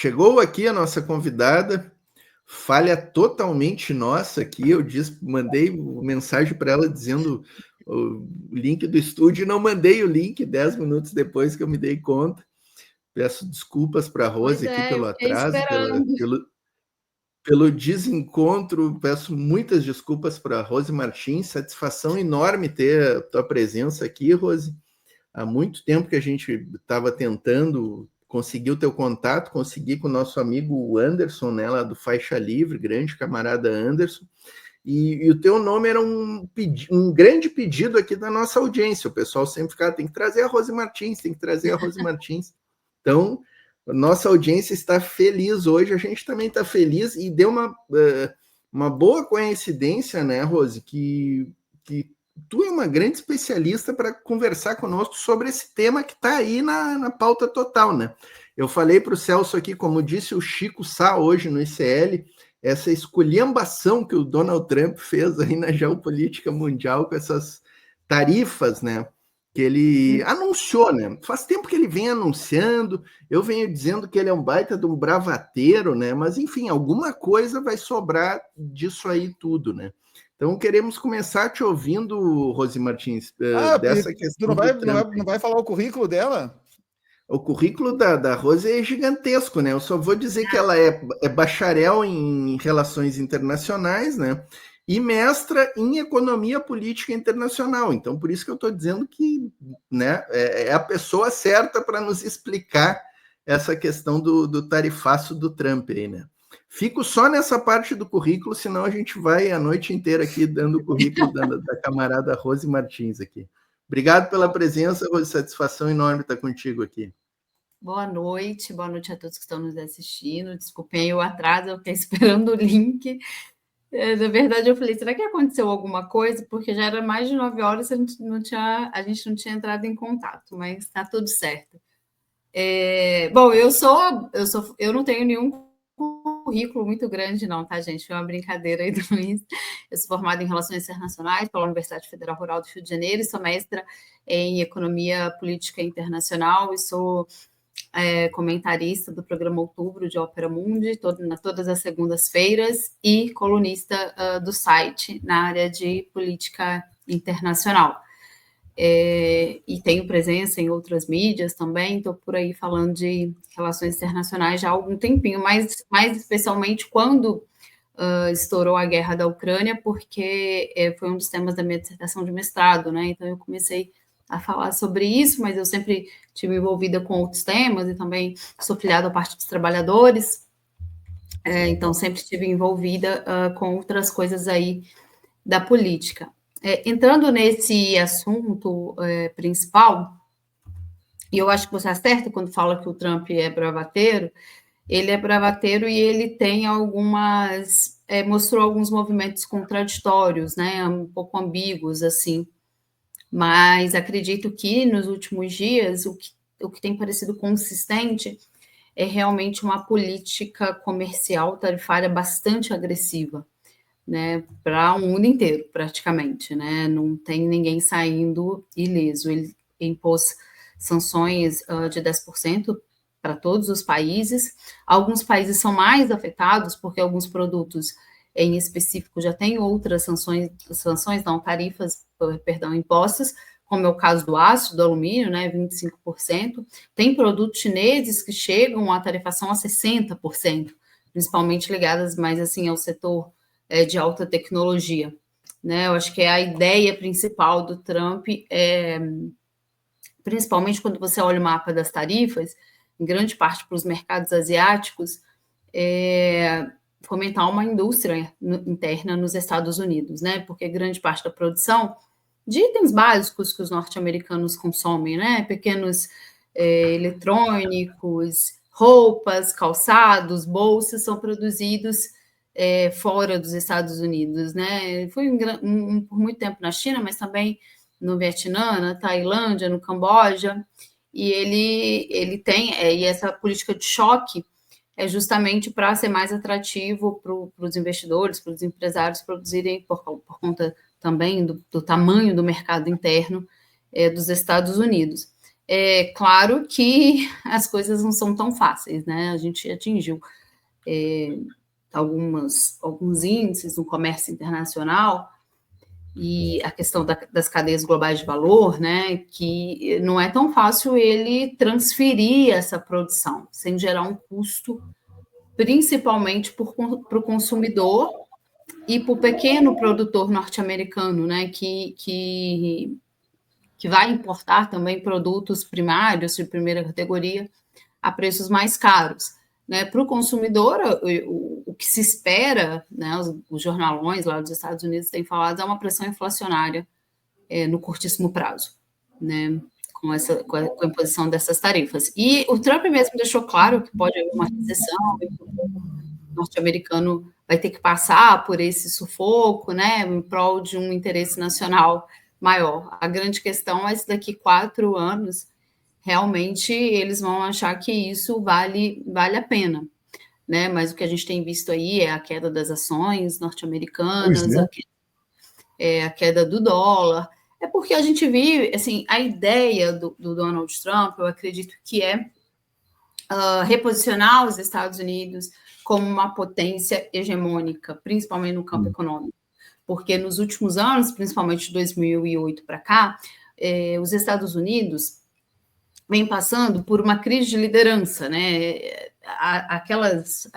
chegou aqui a nossa convidada, falha totalmente nossa aqui. Mandei mensagem para ela dizendo o link do estúdio e não mandei o link 10 minutos depois que eu me dei conta. Peço desculpas para a Rose aqui pelo eu fiquei atraso, esperando. pelo desencontro. Peço muitas desculpas para a Rose Martins. Satisfação enorme ter a tua presença aqui, Rose. Há muito tempo que a gente estava tentando conseguir o teu contato, consegui com o nosso amigo Anderson, né, lá do Faixa Livre, grande camarada Anderson, e o teu nome era um grande pedido aqui da nossa audiência. O pessoal sempre ficava, tem que trazer a Rose Martins, tem que trazer a Rose Martins. Então, a nossa audiência está feliz hoje, a gente também está feliz, e deu uma boa coincidência, né, Rose, que tu é uma grande especialista para conversar conosco sobre esse tema que está aí na pauta total, né? Eu falei para o Celso aqui, como disse o Chico Sá hoje no ICL, essa esculhambação que o Donald Trump fez aí na geopolítica mundial com essas tarifas, né? Que ele anunciou, né? Faz tempo que ele vem anunciando, eu venho dizendo que ele é um baita de um bravateiro, né? Mas, enfim, alguma coisa vai sobrar disso aí tudo, né? Então, queremos começar te ouvindo, Rose Martins, dessa questão tu do Trump. não vai falar o currículo dela? O currículo da Rose é gigantesco, né? Eu só vou dizer que ela é bacharel em Relações Internacionais, né? E mestra em Economia Política Internacional. Então, por isso que eu estou dizendo que, né, é a pessoa certa para nos explicar essa questão do tarifaço do Trump aí, né? Fico só nessa parte do currículo, senão a gente vai a noite inteira aqui dando o currículo da camarada Rose Martins aqui. Obrigado pela presença, Rose, satisfação enorme estar contigo aqui. Boa noite a todos que estão nos assistindo. Desculpem o atraso, eu fiquei esperando o link. Na verdade, eu falei, será que aconteceu alguma coisa? Porque já era mais de 9 horas, a gente não tinha entrado em contato, mas está tudo certo. Bom, eu não tenho nenhum currículo muito grande, não, tá, gente? Foi uma brincadeira aí do Luiz. Eu sou formada em Relações Internacionais pela Universidade Federal Rural do Rio de Janeiro e sou mestra em Economia Política Internacional e sou comentarista do programa Outubro de Ópera Mundi, todas as segundas-feiras, e colunista do site na área de política internacional. E tenho presença em outras mídias também, estou por aí falando de relações internacionais já há algum tempinho, mais especialmente quando estourou a guerra da Ucrânia, porque foi um dos temas da minha dissertação de mestrado, né? Então eu comecei a falar sobre isso, mas eu sempre estive envolvida com outros temas e também sou filiada à parte dos trabalhadores, então sempre estive envolvida com outras coisas aí da política. Entrando nesse assunto principal, e eu acho que você acerta quando fala que o Trump é bravateiro, ele é bravateiro e ele tem mostrou alguns movimentos contraditórios, né, um pouco ambíguos, assim, mas acredito que nos últimos dias o que tem parecido consistente é realmente uma política comercial tarifária bastante agressiva, né, para o mundo inteiro, praticamente, né, não tem ninguém saindo ileso. Ele impôs sanções de 10% para todos os países. Alguns países são mais afetados, porque alguns produtos em específico já têm outras tarifas, impostas, como é o caso do aço, do alumínio, né, 25%. Tem produtos chineses que chegam a tarifação a 60%, principalmente ligadas mais assim ao setor de alta tecnologia, né? Eu acho que a ideia principal do Trump principalmente quando você olha o mapa das tarifas, em grande parte para os mercados asiáticos, fomentar uma indústria interna nos Estados Unidos, né? Porque grande parte da produção de itens básicos que os norte-americanos consomem, né? Pequenos eletrônicos, roupas, calçados, bolsas, são produzidos fora dos Estados Unidos, né? Foi por muito tempo na China, mas também no Vietnã, na Tailândia, no Camboja, e ele tem, e essa política de choque é justamente para ser mais atrativo para os investidores, para os empresários produzirem, por conta também do tamanho do mercado interno dos Estados Unidos. É claro que as coisas não são tão fáceis, né? A gente atingiu alguns índices no comércio internacional e a questão das cadeias globais de valor, né? Que não é tão fácil ele transferir essa produção sem gerar um custo, principalmente para o consumidor e para o pequeno produtor norte-americano, né? Que vai importar também produtos primários de primeira categoria a preços mais caros. Né? Para o consumidor, o que se espera, né, os jornalões lá dos Estados Unidos têm falado, é uma pressão inflacionária no curtíssimo prazo, né, com a imposição dessas tarifas. E o Trump mesmo deixou claro que pode haver uma recessão, e o norte-americano vai ter que passar por esse sufoco, né, em prol de um interesse nacional maior. A grande questão é se daqui 4 anos realmente eles vão achar que isso vale a pena, né? Mas o que a gente tem visto aí é a queda das ações norte-americanas, a queda do dólar. É porque a gente vive, assim, a ideia do Donald Trump, eu acredito que é reposicionar os Estados Unidos como uma potência hegemônica, principalmente no campo econômico. Porque nos últimos anos, principalmente de 2008 para cá, os Estados Unidos vem passando por uma crise de liderança, né? Aquelas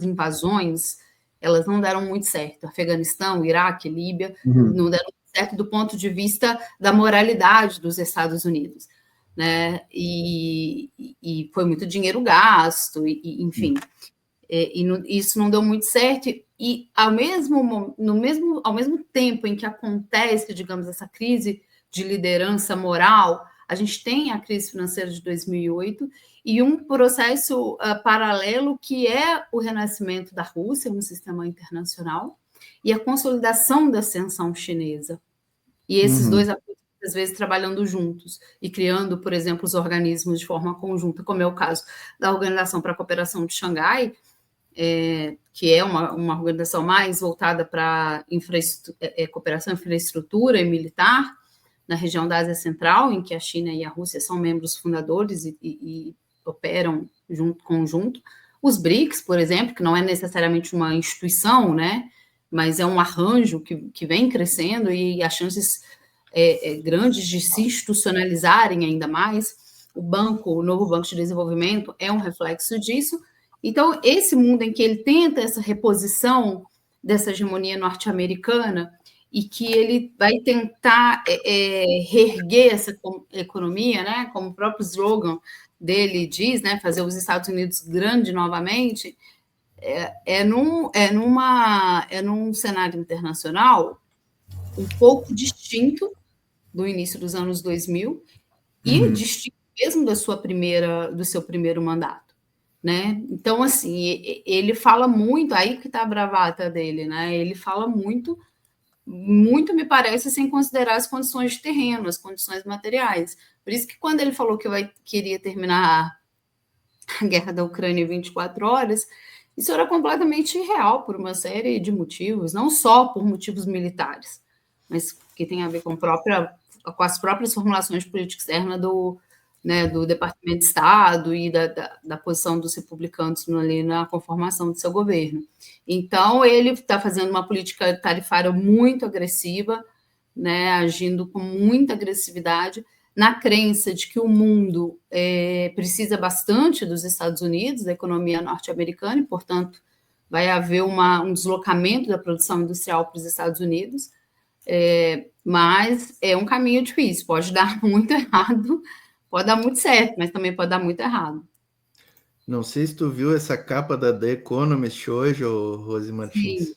invasões, elas não deram muito certo. Afeganistão, Iraque, Líbia, não deram muito certo do ponto de vista da moralidade dos Estados Unidos, né? E foi muito dinheiro gasto, enfim. Isso não deu muito certo. E ao mesmo tempo em que acontece, digamos, essa crise de liderança moral, a gente tem a crise financeira de 2008 e um processo paralelo que é o renascimento da Rússia no sistema internacional e a consolidação da ascensão chinesa. E esses dois atores, às vezes, trabalhando juntos e criando, por exemplo, os organismos de forma conjunta, como é o caso da Organização para a Cooperação de Xangai, que é uma organização mais voltada para cooperação em infraestrutura e militar, na região da Ásia Central, em que a China e a Rússia são membros fundadores e operam conjunto. Os BRICS, por exemplo, que não é necessariamente uma instituição, né, mas é um arranjo que vem crescendo e as chances grandes de se institucionalizarem ainda mais. O novo Banco de Desenvolvimento é um reflexo disso. Então, esse mundo em que ele tenta essa reposição dessa hegemonia norte-americana e que ele vai tentar reerguer essa economia, né, como o próprio slogan dele diz, né, fazer os Estados Unidos grande novamente, num cenário internacional um pouco distinto do início dos anos 2000 e distinto mesmo do seu primeiro mandato, né? Então, assim, ele fala muito, aí que está a bravata dele, né? Ele fala muito, me parece, sem considerar as condições de terreno, as condições materiais. Por isso que quando ele falou que queria terminar a guerra da Ucrânia em 24 horas, isso era completamente irreal por uma série de motivos, não só por motivos militares, mas que tem a ver com as próprias formulações de política externa do Departamento de Estado e da posição dos republicanos ali na conformação do seu governo. Então, ele está fazendo uma política tarifária muito agressiva, né, agindo com muita agressividade, na crença de que o mundo precisa bastante dos Estados Unidos, da economia norte-americana, e, portanto, vai haver um deslocamento da produção industrial para os Estados Unidos, mas é um caminho difícil, pode dar muito errado, pode dar muito certo, mas também pode dar muito errado. Não sei se tu viu essa capa da The Economist hoje, Rose Martins. Sim,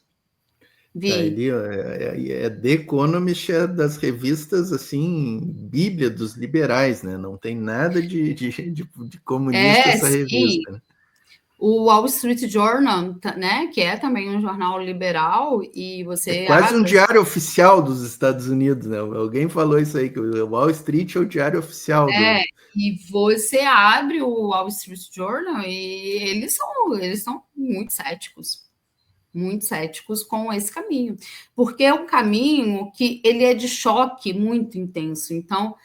vi. Tá, The Economist é das revistas, assim, bíblia dos liberais, né? Não tem nada de comunista essa revista, né? O Wall Street Journal, né, que é também um jornal liberal, e você... É quase um diário oficial dos Estados Unidos, né? Alguém falou isso aí, que o Wall Street é o diário oficial. E você abre o Wall Street Journal e eles são muito céticos com esse caminho, porque é um caminho que ele é de choque muito intenso. Então,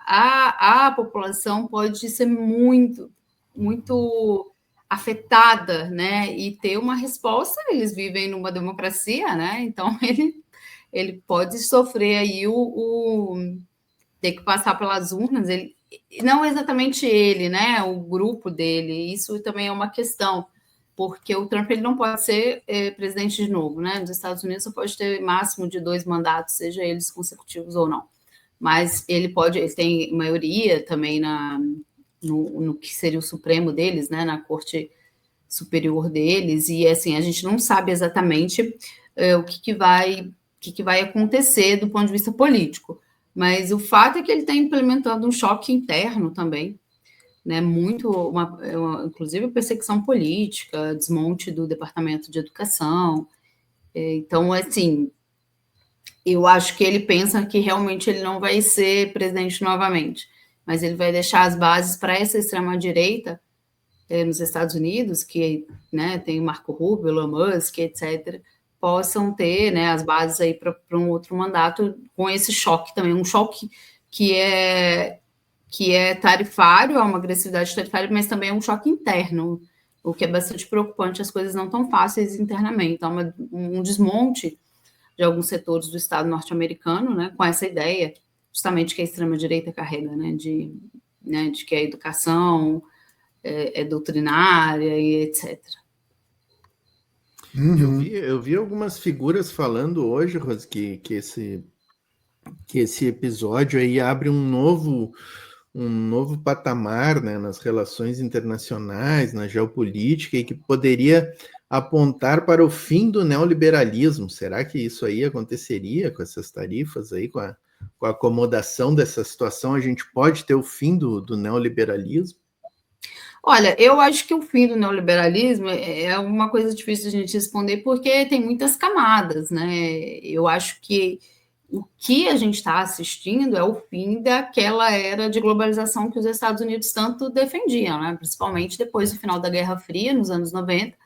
a população pode ser muito, muito afetada, né? E ter uma resposta. Eles vivem numa democracia, né? Então ele pode sofrer aí ter que passar pelas urnas. Não exatamente ele, né? O grupo dele. Isso também é uma questão, porque o Trump ele não pode ser presidente de novo, né? Nos Estados Unidos só pode ter máximo de 2 mandatos, seja eles consecutivos ou não. Mas ele tem maioria também no que seria o Supremo deles, né? Na Corte Superior deles, e assim, a gente não sabe exatamente o que vai acontecer do ponto de vista político. Mas o fato é que ele está implementando um choque interno também, né? Inclusive perseguição política, desmonte do Departamento de Educação. Então, assim, eu acho que ele pensa que realmente ele não vai ser presidente novamente, mas ele vai deixar as bases para essa extrema-direita nos Estados Unidos, que, né, tem o Marco Rubio, Elon Musk, etc., possam ter, né, as bases aí para um outro mandato com esse choque também, um choque que é tarifário, é uma agressividade tarifária, mas também é um choque interno, o que é bastante preocupante. As coisas não estão fáceis internamente, há um desmonte de alguns setores do Estado norte-americano, né, com essa ideia, justamente, que a extrema-direita carrega, né, de que a educação é doutrinária e etc. Eu vi algumas figuras falando hoje, Rose, que esse episódio aí abre um novo patamar, né, nas relações internacionais, na geopolítica, e que poderia apontar para o fim do neoliberalismo. Será que isso aí aconteceria com essas tarifas aí, com a acomodação dessa situação? A gente pode ter o fim do neoliberalismo? Olha, eu acho que o fim do neoliberalismo é uma coisa difícil de a gente responder, porque tem muitas camadas, né? Eu acho que o que a gente está assistindo é o fim daquela era de globalização que os Estados Unidos tanto defendiam, né? Principalmente depois do final da Guerra Fria, nos anos 90,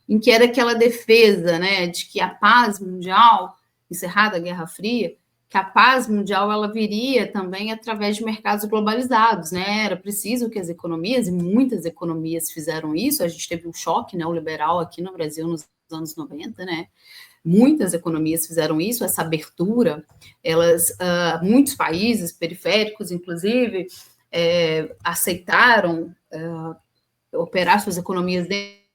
em que era aquela defesa, né, de que a paz mundial, encerrada a Guerra Fria, que a paz mundial ela viria também através de mercados globalizados, né? Era preciso que as economias, e muitas economias fizeram isso. A gente teve um choque neoliberal aqui no Brasil nos anos 90, né? Muitas economias fizeram isso, essa abertura. Muitos países periféricos, inclusive, aceitaram operar suas economias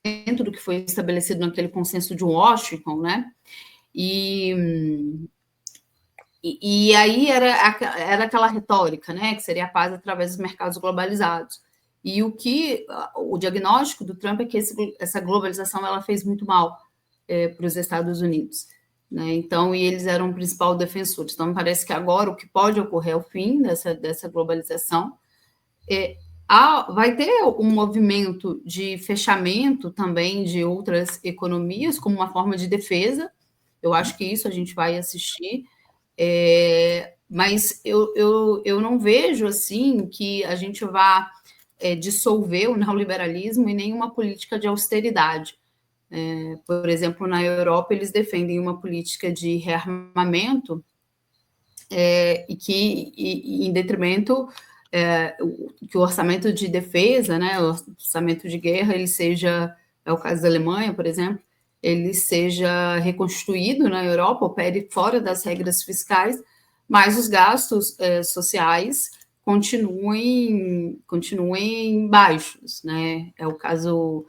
dentro do que foi estabelecido naquele consenso de Washington, né? E aí era aquela retórica, né, que seria a paz através dos mercados globalizados. E o diagnóstico do Trump é que essa globalização ela fez muito mal para os Estados Unidos, né? Então, e eles eram o principal defensor. Então, parece que agora o que pode ocorrer é o fim dessa globalização. Vai ter um movimento de fechamento também de outras economias como uma forma de defesa. Eu acho que isso a gente vai assistir. Mas eu não vejo assim que a gente vá dissolver o neoliberalismo em nenhuma política de austeridade. Por exemplo, na Europa, eles defendem uma política de rearmamento e em detrimento que o orçamento de defesa, né, o orçamento de guerra, ele seja, é o caso da Alemanha, por exemplo, ele seja reconstruído na Europa, opere fora das regras fiscais, mas os gastos sociais continuem baixos, né? É o caso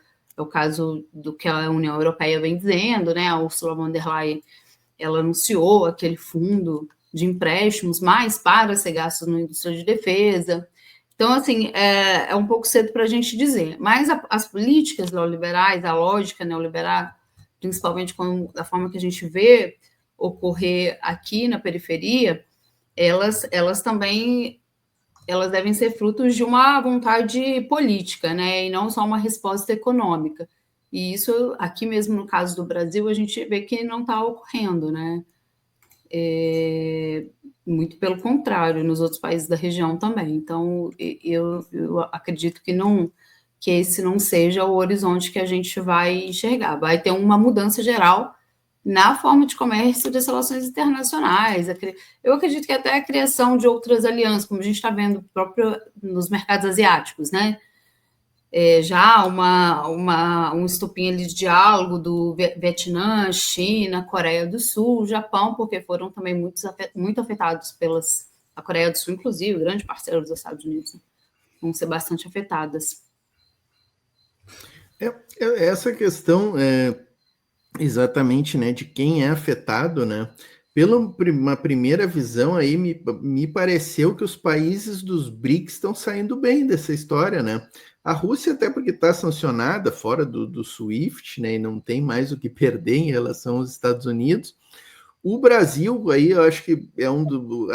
do que a União Europeia vem dizendo, né? A Ursula von der Leyen, ela anunciou aquele fundo de empréstimos mais para ser gastos na indústria de defesa. Então, assim, é um pouco cedo para a gente dizer, mas as políticas neoliberais, a lógica neoliberal, principalmente da forma que a gente vê ocorrer aqui na periferia, elas também devem ser frutos de uma vontade política, né, e não só uma resposta econômica. E isso, aqui mesmo no caso do Brasil, a gente vê que não está ocorrendo, né? Muito pelo contrário, nos outros países da região também. Então, eu acredito que esse não seja o horizonte que a gente vai enxergar. Vai ter uma mudança geral na forma de comércio das relações internacionais. Eu acredito que até a criação de outras alianças, como a gente está vendo próprio nos mercados asiáticos, né? Já um estupim ali de diálogo do Vietnã, China, Coreia do Sul, Japão, porque foram também muito afetados a Coreia do Sul, inclusive, grande parceiro dos Estados Unidos, né? Vão ser bastante afetadas. Essa questão exatamente, né, de quem é afetado, né? Pela uma primeira visão aí, me pareceu que os países dos BRICS estão saindo bem dessa história, né? A Rússia, até porque está sancionada fora do SWIFT, né, e não tem mais o que perder em relação aos Estados Unidos. O Brasil, aí, eu acho que é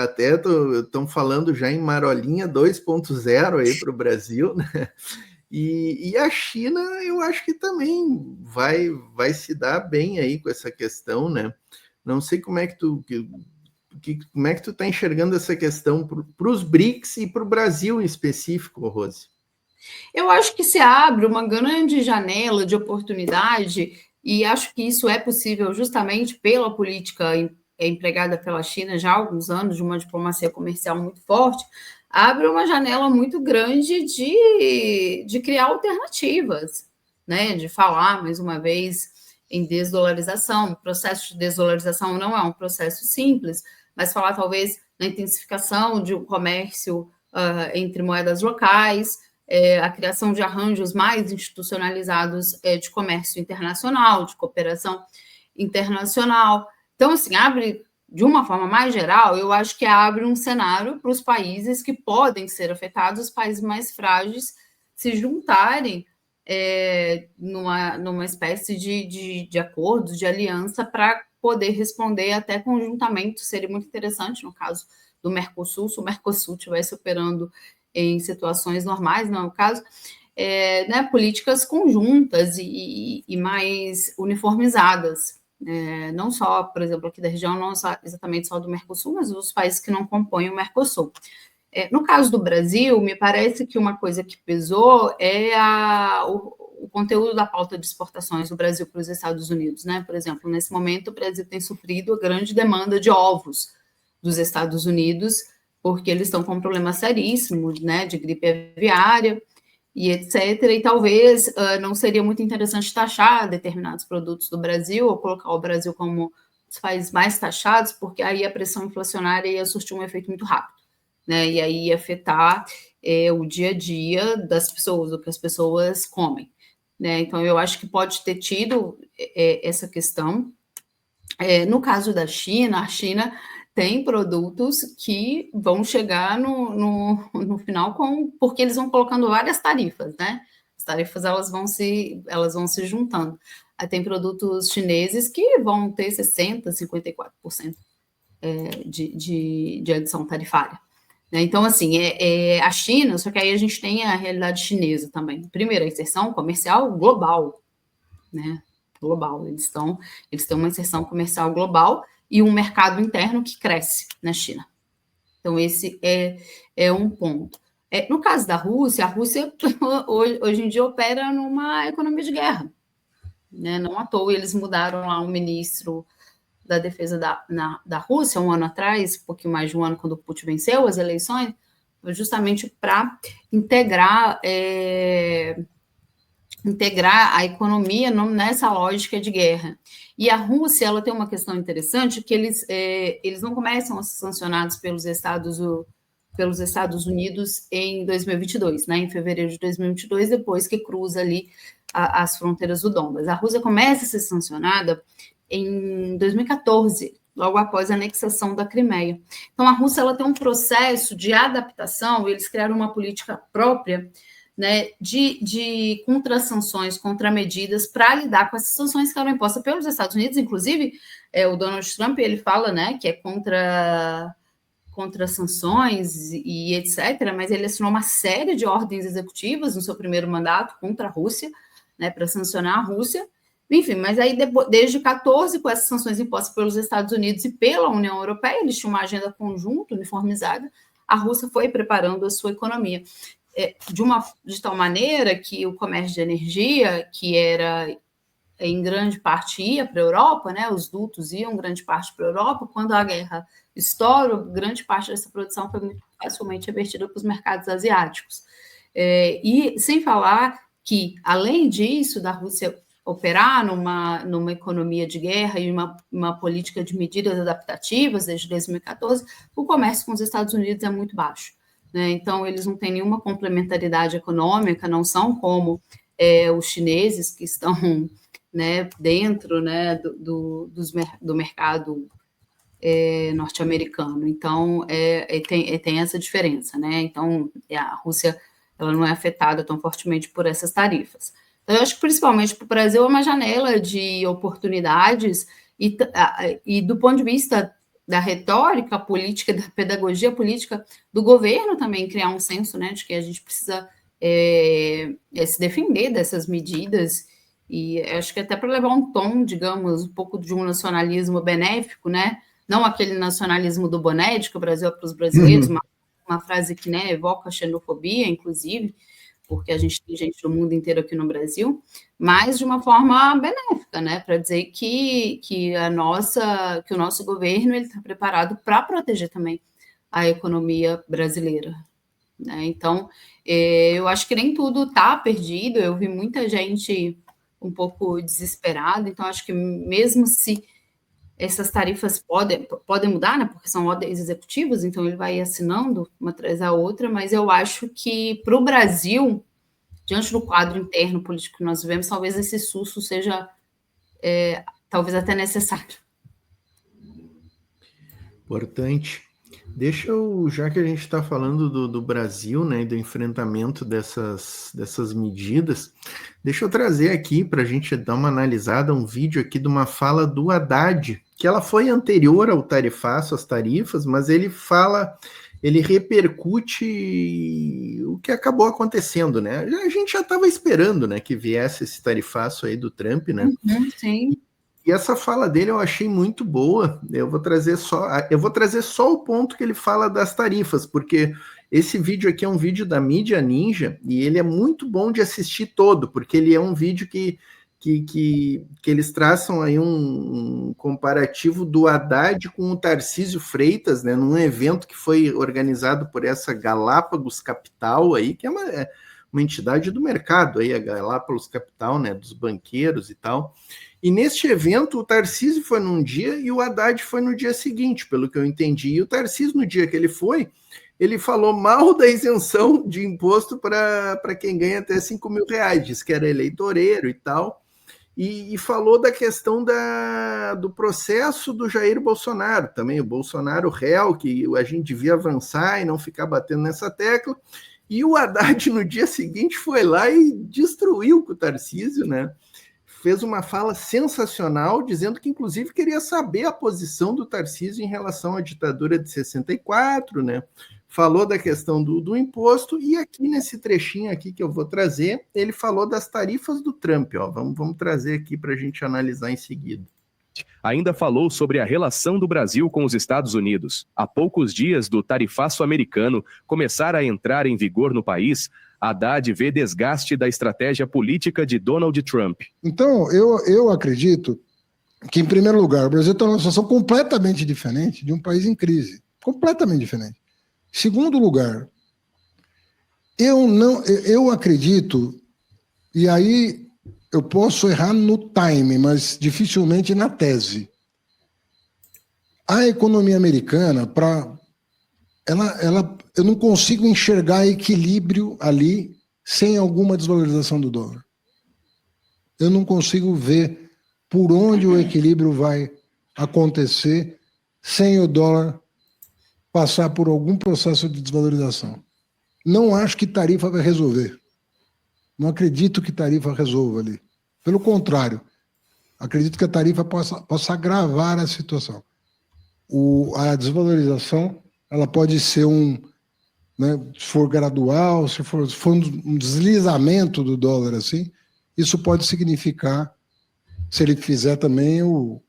até estão falando já em marolinha 2.0 aí para o Brasil, né? E a China, eu acho que também vai se dar bem aí com essa questão, né? Não sei como é que como é que tu está enxergando essa questão para os BRICS e para o Brasil em específico, Rose? Eu acho que se abre uma grande janela de oportunidade, e acho que isso é possível justamente pela política empregada pela China já há alguns anos, de uma diplomacia comercial muito forte, abre uma janela muito grande de criar alternativas, né? De falar, mais uma vez, em desdolarização. O processo de desdolarização não é um processo simples, mas falar talvez na intensificação de um comércio entre moedas locais, a criação de arranjos mais institucionalizados de comércio internacional, de cooperação internacional. Então, assim, abre, de uma forma mais geral, eu acho que abre um cenário para os países que podem ser afetados, os países mais frágeis, se juntarem numa espécie de acordo, de aliança, para poder responder até conjuntamente. Seria muito interessante, no caso do Mercosul, se o Mercosul estivesse operando em situações normais, não é o caso, né, políticas conjuntas e mais uniformizadas, não só, por exemplo, aqui da região, não só, exatamente só do Mercosul, mas os países que não compõem o Mercosul. No caso do Brasil, me parece que uma coisa que pesou é o conteúdo da pauta de exportações do Brasil para os Estados Unidos, né? Por exemplo, nesse momento, o Brasil tem suprido a grande demanda de ovos dos Estados Unidos, porque eles estão com um problema seríssimo, né, de gripe aviária e etc. E talvez não seria muito interessante taxar determinados produtos do Brasil ou colocar o Brasil como os países mais taxados, porque aí a pressão inflacionária ia surtir um efeito muito rápido, né, e aí ia afetar o dia a dia das pessoas, o que as pessoas comem, né? Então, eu acho que pode ter tido essa questão. No caso da China, a China tem produtos que vão chegar no final porque eles vão colocando várias tarifas, né? As tarifas elas vão se juntando. Aí tem produtos chineses que vão ter 60%, 54% de adição tarifária. Então, assim, a China, só que aí a gente tem a realidade chinesa também. Primeiro, a inserção comercial global, né? Global. Eles têm uma inserção comercial global e um mercado interno que cresce na China. Então, esse é um ponto. No caso da Rússia, a Rússia hoje em dia opera numa economia de guerra, né? Não à toa eles mudaram lá um ministro da defesa da Rússia um ano atrás, um pouquinho mais de um ano, quando o Putin venceu as eleições, justamente para integrar a economia nessa lógica de guerra. E a Rússia, ela tem uma questão interessante, que eles não começam a ser sancionados pelos Estados Unidos em 2022, né, em fevereiro de 2022, depois que cruza ali as fronteiras do Donbas. A Rússia começa a ser sancionada em 2014, logo após a anexação da Crimeia. Então, a Rússia ela tem um processo de adaptação, eles criaram uma política própria, né, de contra-sanções, contra-medidas para lidar com essas sanções que eram impostas pelos Estados Unidos. Inclusive, o Donald Trump, ele fala, né, que é contra sanções e etc., mas ele assinou uma série de ordens executivas no seu primeiro mandato contra a Rússia, né, para sancionar a Rússia. Enfim, mas aí desde 2014, com essas sanções impostas pelos Estados Unidos e pela União Europeia, eles tinham uma agenda conjunta, uniformizada, a Rússia foi preparando a sua economia de tal maneira que o comércio de energia, que era em grande parte ia para a Europa, né? Os dutos iam grande parte para a Europa. Quando a guerra estoura, grande parte dessa produção foi muito facilmente revertida para os mercados asiáticos. E sem falar que, além disso, da Rússia operar numa economia de guerra e uma política de medidas adaptativas desde 2014, o comércio com os Estados Unidos é muito baixo, né? Então, eles não têm nenhuma complementaridade econômica, não são como os chineses que estão, né, dentro, né, do mercado norte-americano. Então, tem essa diferença, né? Então, a Rússia ela não é afetada tão fortemente por essas tarifas. Então, eu acho que, principalmente para o Brasil, é uma janela de oportunidades e do ponto de vista da retórica política, da pedagogia política do governo também criar um senso, né, de que a gente precisa se defender dessas medidas e acho que até para levar um tom, digamos, um pouco de um nacionalismo benéfico, né, não aquele nacionalismo do boné, de que o Brasil é para os brasileiros, uma frase que, né, evoca a xenofobia, inclusive, porque a gente tem gente do mundo inteiro aqui no Brasil, mas de uma forma benéfica, né, para dizer que o nosso governo está preparado para proteger também a economia brasileira, né? Então, eu acho que nem tudo está perdido, eu vi muita gente um pouco desesperada, então acho que mesmo se essas tarifas podem mudar, né, porque são ordens executivas, então ele vai assinando uma atrás da outra, mas eu acho que para o Brasil, diante do quadro interno político que nós vivemos, talvez esse susto seja talvez até necessário. Importante. Deixa eu, já que a gente está falando do Brasil, né, e do enfrentamento dessas medidas, deixa eu trazer aqui para a gente dar uma analisada, um vídeo aqui de uma fala do Haddad, que ela foi anterior ao tarifaço, às tarifas, mas ele repercute o que acabou acontecendo, né? A gente já estava esperando, né, que viesse esse tarifaço aí do Trump, né? Sim. E essa fala dele eu achei muito boa. Eu vou trazer só o ponto que ele fala das tarifas, porque esse vídeo aqui é um vídeo da Mídia Ninja e ele é muito bom de assistir todo, porque ele é um vídeo que eles traçam aí um comparativo do Haddad com o Tarcísio Freitas, né, num evento que foi organizado por essa Galápagos Capital aí, que é uma entidade do mercado aí, a Galápagos Capital, né, dos banqueiros e tal. E neste evento, o Tarcísio foi num dia e o Haddad foi no dia seguinte, pelo que eu entendi. E o Tarcísio, no dia que ele foi, ele falou mal da isenção de imposto para quem ganha até 5 mil reais, disse que era eleitoreiro e tal, e falou da questão do processo do Jair Bolsonaro, também o Bolsonaro réu, que a gente devia avançar e não ficar batendo nessa tecla. E o Haddad, no dia seguinte, foi lá e destruiu com o Tarcísio, né? Fez uma fala sensacional, dizendo que, inclusive, queria saber a posição do Tarcísio em relação à ditadura de 64, né? Falou da questão do imposto, e aqui nesse trechinho aqui que eu vou trazer, ele falou das tarifas do Trump, ó. Vamos trazer aqui para a gente analisar em seguida. Ainda falou sobre a relação do Brasil com os Estados Unidos. Há poucos dias do tarifaço americano começar a entrar em vigor no país, Haddad vê desgaste da estratégia política de Donald Trump. Então, eu acredito que, em primeiro lugar, o Brasil está numa situação completamente diferente de um país em crise. Completamente diferente. Em segundo lugar, eu acredito, e aí eu posso errar no time, mas dificilmente na tese. A economia americana, eu não consigo enxergar equilíbrio ali sem alguma desvalorização do dólar. Eu não consigo ver por onde o equilíbrio vai acontecer sem o dólar passar por algum processo de desvalorização. Não acho que tarifa vai resolver. Não acredito que tarifa resolva ali. Pelo contrário, acredito que a tarifa possa agravar a situação. A desvalorização, ela pode ser se for gradual, se for um deslizamento do dólar, assim, isso pode significar, se ele fizer também o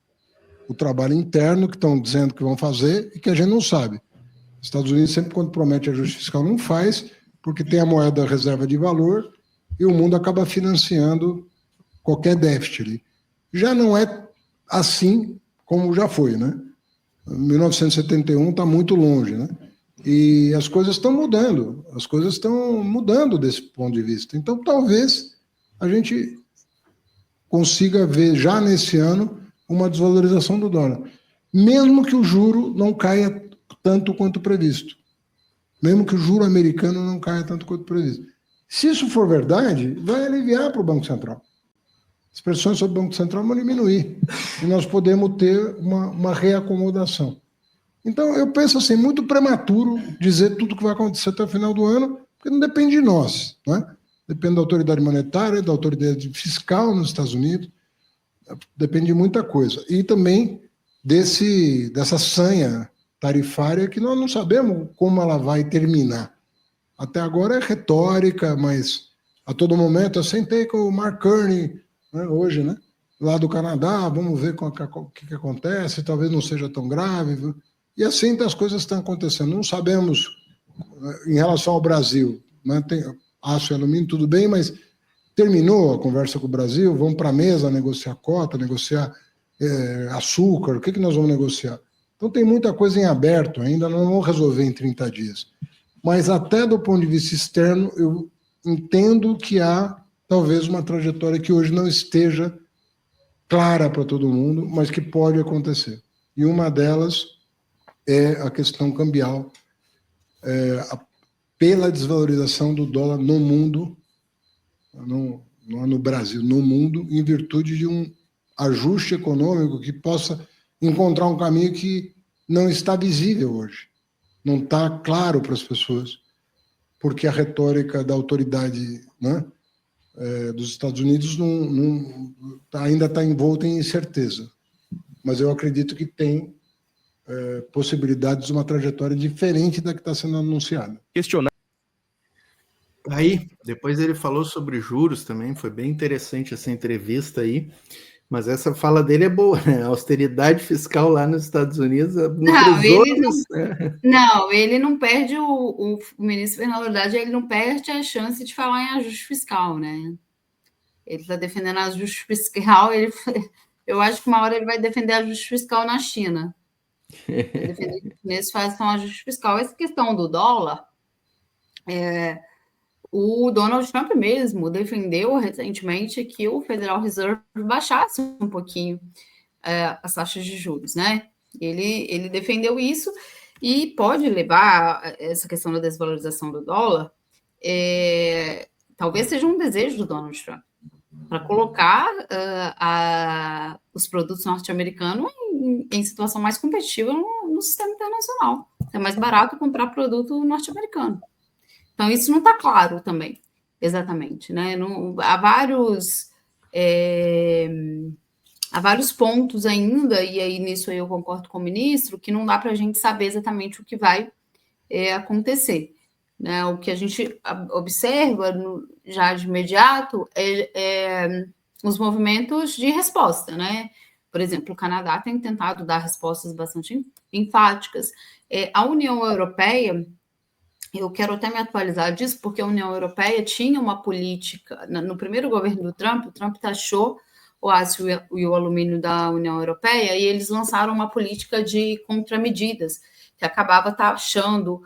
trabalho interno que estão dizendo que vão fazer e que a gente não sabe. Os Estados Unidos sempre, quando promete ajuste fiscal, não faz, porque tem a moeda reserva de valor e o mundo acaba financiando qualquer déficit ali. já não é assim como já foi, né? 1971 está muito longe, né? E as coisas estão mudando desse ponto de vista. Então, talvez a gente consiga ver já nesse ano uma desvalorização do dólar, mesmo que o juro não caia tanto quanto previsto, mesmo que o juro americano não caia tanto quanto previsto. Se isso for verdade, vai aliviar para o Banco Central. As pressões sobre o Banco Central vão diminuir e nós podemos ter uma reacomodação. Então, eu penso assim, muito prematuro dizer tudo o que vai acontecer até o final do ano, porque não depende de nós, né? Depende da autoridade monetária, da autoridade fiscal nos Estados Unidos, depende de muita coisa. E também dessa sanha tarifária que nós não sabemos como ela vai terminar. Até agora é retórica, mas a todo momento eu sentei com o Mark Carney, né, hoje, né, lá do Canadá, vamos ver o que acontece, talvez não seja tão grave, viu? E assim as coisas estão acontecendo. Não sabemos, em relação ao Brasil, né, tem aço e alumínio, tudo bem, mas terminou a conversa com o Brasil, vamos para a mesa negociar cota, negociar açúcar, o que nós vamos negociar? Então tem muita coisa em aberto ainda, não vamos resolver em 30 dias. Mas até do ponto de vista externo, eu entendo que há talvez uma trajetória que hoje não esteja clara para todo mundo, mas que pode acontecer. E uma delas é a questão cambial, pela desvalorização do dólar no mundo, não é no Brasil, no mundo, em virtude de um ajuste econômico que possa encontrar um caminho que não está visível hoje, não está claro para as pessoas, porque a retórica da autoridade, né, dos Estados Unidos ainda está envolta em incerteza. Mas eu acredito que tem possibilidades de uma trajetória diferente da que está sendo anunciada. Questionar. Aí, depois ele falou sobre juros também, foi bem interessante essa entrevista aí, mas essa fala dele é boa, né? A austeridade fiscal lá nos Estados Unidos, ele não perde o ministro Fernando Haddad, ele não perde a chance de falar em ajuste fiscal, né? Ele está defendendo ajuste fiscal, eu acho que uma hora ele vai defender ajuste fiscal na China. Vai defender que os chineses façam ajuste fiscal. Essa questão do dólar, o Donald Trump mesmo defendeu recentemente que o Federal Reserve baixasse um pouquinho as taxas de juros, né? Ele defendeu isso e pode levar essa questão da desvalorização do dólar, talvez seja um desejo do Donald Trump, para colocar os produtos norte-americanos em situação mais competitiva no sistema internacional. É mais barato comprar produto norte-americano. Então, isso não está claro também, exatamente, né? Há vários pontos ainda, e aí nisso eu concordo com o ministro, que não dá para a gente saber exatamente o que vai acontecer. Né? O que a gente observa já de imediato é os movimentos de resposta, né? Por exemplo, o Canadá tem tentado dar respostas bastante enfáticas. A União Europeia, eu quero até me atualizar disso, porque a União Europeia tinha uma política, no primeiro governo do Trump, o Trump taxou o aço e o alumínio da União Europeia, e eles lançaram uma política de contramedidas, que acabava taxando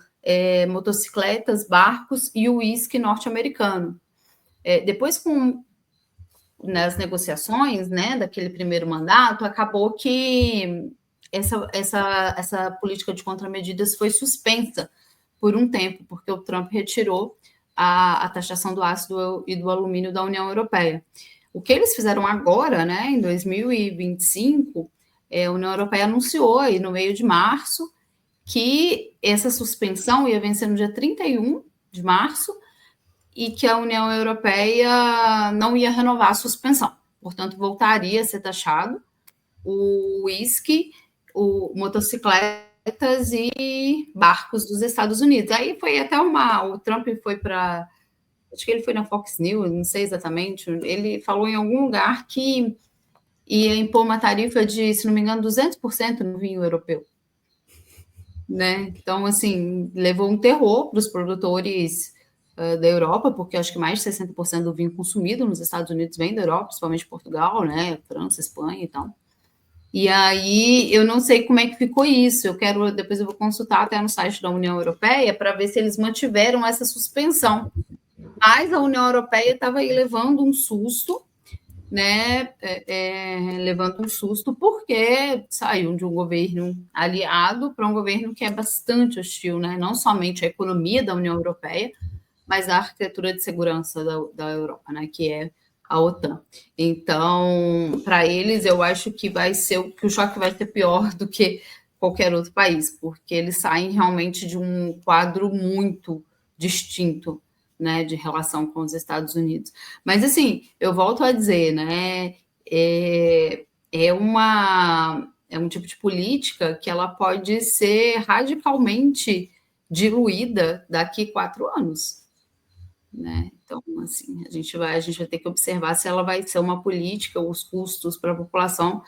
motocicletas, barcos e o uísque norte-americano. Depois, nas negociações, né, daquele primeiro mandato, acabou que essa política de contramedidas foi suspensa por um tempo, porque o Trump retirou a taxação do ácido e do alumínio da União Europeia. O que eles fizeram agora, né, em 2025, a União Europeia anunciou aí no meio de março que essa suspensão ia vencer no dia 31 de março e que a União Europeia não ia renovar a suspensão. Portanto, voltaria a ser taxado o uísque, o motocicletas e barcos dos Estados Unidos. Aí foi até o Trump foi para, acho que ele foi na Fox News, não sei exatamente, ele falou em algum lugar que ia impor uma tarifa de, se não me engano, 200% no vinho europeu. Né? Então, assim, levou um terror para os produtores da Europa, porque acho que mais de 60% do vinho consumido nos Estados Unidos vem da Europa, principalmente Portugal, né, França, Espanha e tal. E aí eu não sei como é que ficou isso. Depois eu vou consultar até no site da União Europeia para ver se eles mantiveram essa suspensão. Mas a União Europeia estava aí levando um susto, né? Levando um susto porque saiu de um governo aliado para um governo que é bastante hostil, né? Não somente à economia da União Europeia, mas à arquitetura de segurança da Europa, né? Que é a OTAN. Então, para eles, eu acho que o choque vai ser pior do que qualquer outro país, porque eles saem realmente de um quadro muito distinto, né, de relação com os Estados Unidos. Mas, assim, eu volto a dizer, né, é um tipo de política que ela pode ser radicalmente diluída daqui a 4 anos, né? Então, assim, a gente vai ter que observar se ela vai ser uma política, os custos para a população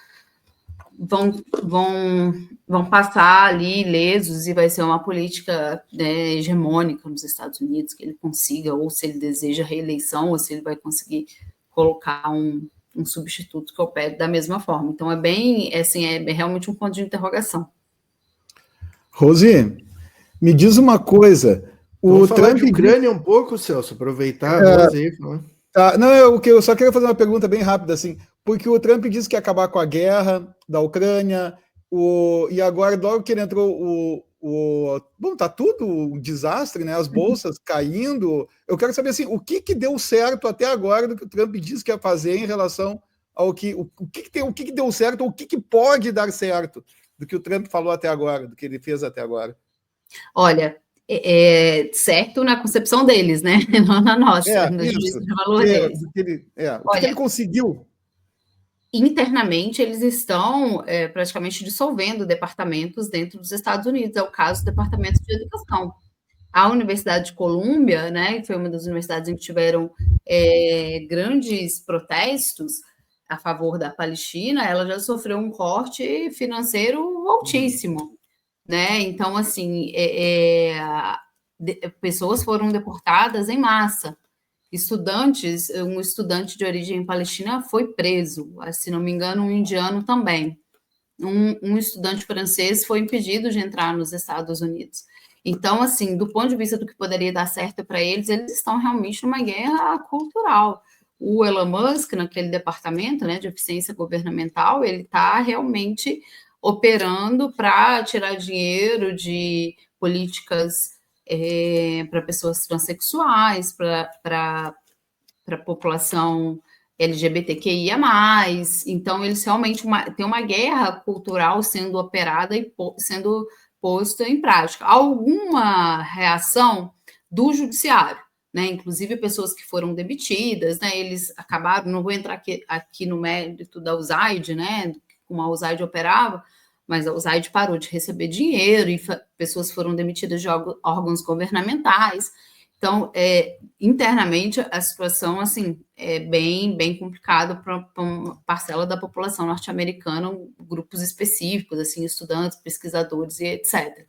vão passar ali ilesos e vai ser uma política, né, hegemônica nos Estados Unidos, que ele consiga, ou se ele deseja reeleição, ou se ele vai conseguir colocar um substituto que opere da mesma forma. Então, é realmente um ponto de interrogação. Rosi, me diz uma coisa. Vamos falar de Ucrânia um pouco, Celso, aproveitar a voz aí. Tá, não, eu só queria fazer uma pergunta bem rápida, assim, porque o Trump disse que ia acabar com a guerra da Ucrânia, e agora, logo que ele entrou, bom, tá tudo um desastre, né? As bolsas caindo. Eu quero saber, assim, o que deu certo até agora do que o Trump disse que ia fazer em relação ao o que deu certo, ou o que pode dar certo do que o Trump falou até agora, do que ele fez até agora. Olha, certo na concepção deles, né? Não na nossa, no juízo de valor deles. O que ele conseguiu? Internamente, eles estão praticamente dissolvendo departamentos dentro dos Estados Unidos. É o caso do Departamento de Educação. A Universidade de Colômbia, né, que foi uma das universidades em que tiveram grandes protestos a favor da Palestina, ela já sofreu um corte financeiro altíssimo, né? Então, assim, pessoas foram deportadas em massa. Um estudante de origem palestina foi preso, se não me engano, um indiano também. Um estudante francês foi impedido de entrar nos Estados Unidos. Então, assim, do ponto de vista do que poderia dar certo para eles estão realmente numa guerra cultural. O Elon Musk, naquele departamento, né, de eficiência governamental, ele está realmente operando para tirar dinheiro de políticas para pessoas transexuais, para a população LGBTQIA+. Então, eles realmente têm uma guerra cultural sendo operada e sendo posta em prática. Alguma reação do judiciário, né? Inclusive pessoas que foram demitidas, né? Eles acabaram, não vou entrar aqui no mérito da USAID, né? Como a USAID operava, mas a USAID parou de receber dinheiro e pessoas foram demitidas de órgãos governamentais. Então, internamente, a situação assim, é bem complicada para uma parcela da população norte-americana, grupos específicos, assim, estudantes, pesquisadores e etc.